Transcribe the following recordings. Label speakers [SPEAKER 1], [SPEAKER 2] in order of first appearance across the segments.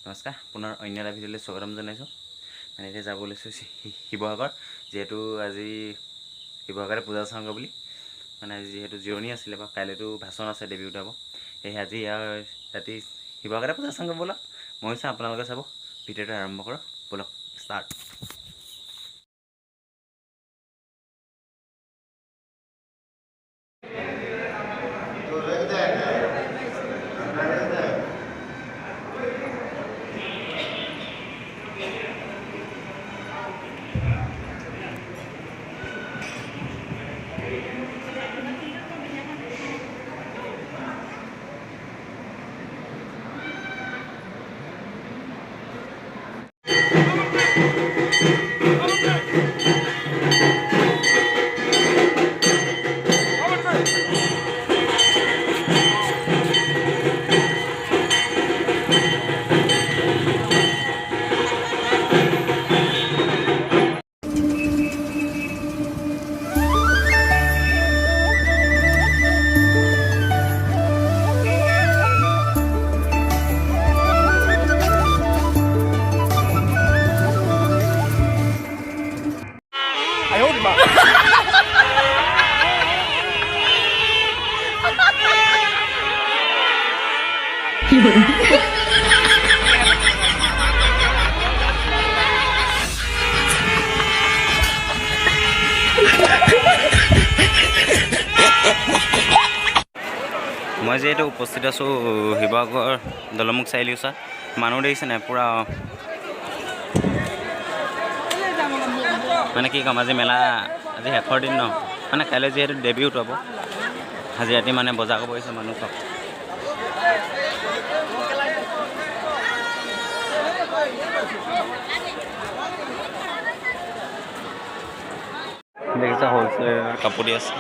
[SPEAKER 1] নমস্কাৰ পুনৰ অন্য এটা ভিডিঅ'লৈ স্বাগতম জনাইছোঁ মানে এতিয়া যাব লৈছোঁ শিৱসাগৰ যেহেতু আজি শিৱসাগৰতে পূজা সংঘ বুলি মানে আজি যেহেতু জিৰণি আছিলে বা কাইলৈতো ভাষণ আছে দেৱী উঠাব সেই আজি ৰাতি শিৱসাগৰতে পূজা সংঘ ব'লক মই চাওঁ আপোনালোকে চাব ভিডিঅ'টো আৰম্ভ কৰক ব'লক ষ্টাৰ্ট মই যেহেতু উপস্থিত আছোঁ শিৱসাগৰ দলমুখ চাৰিআলি ওচৰত মানুহ দেখিছে নাই পূৰা মানে কি ক'ম আজি মেলা আজি শেষৰ দিন ন মানে কাইলৈ যিহেতু দেৱী উঠাব আজি ৰাতি মানে বজাৰ কৰিব আহিছে মানুহ চব দেখিছে হ'লচেল কাপোৰ দি আছে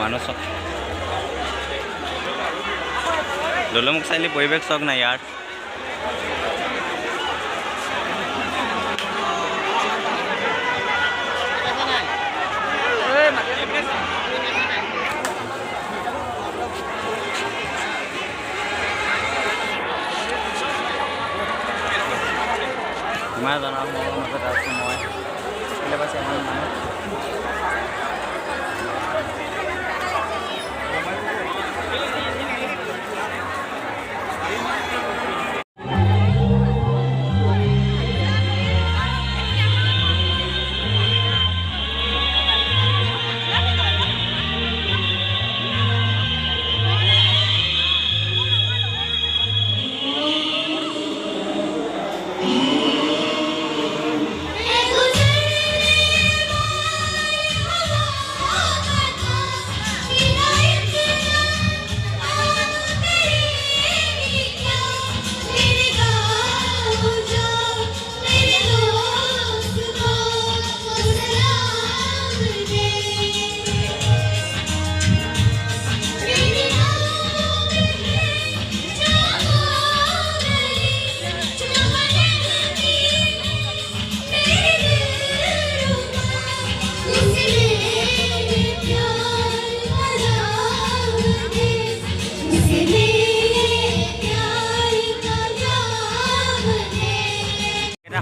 [SPEAKER 1] মানুহ চব দলমুখ চাৰিআলি পৰিৱেশ চাওক না ইয়াত মই জনাম মাজত আছোঁ মই পাইছে মানুহ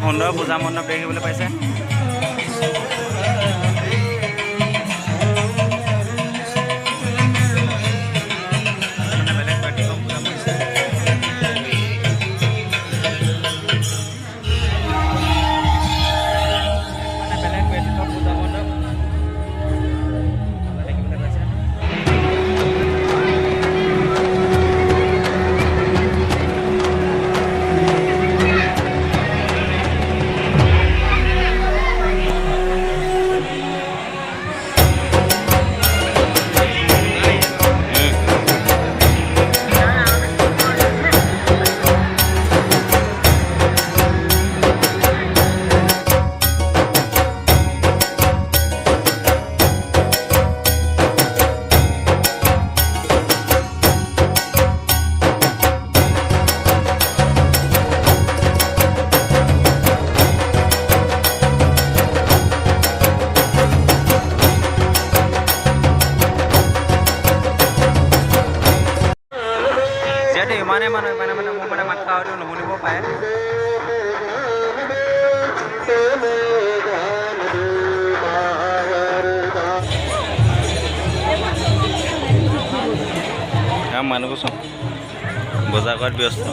[SPEAKER 1] সুন্দৰ পূজা মণ্ডপ দেখিবলৈ পাইছে কিনিব পাৰে। মানুহবোৰ চব বজাৰ কৰাত ব্যস্ত।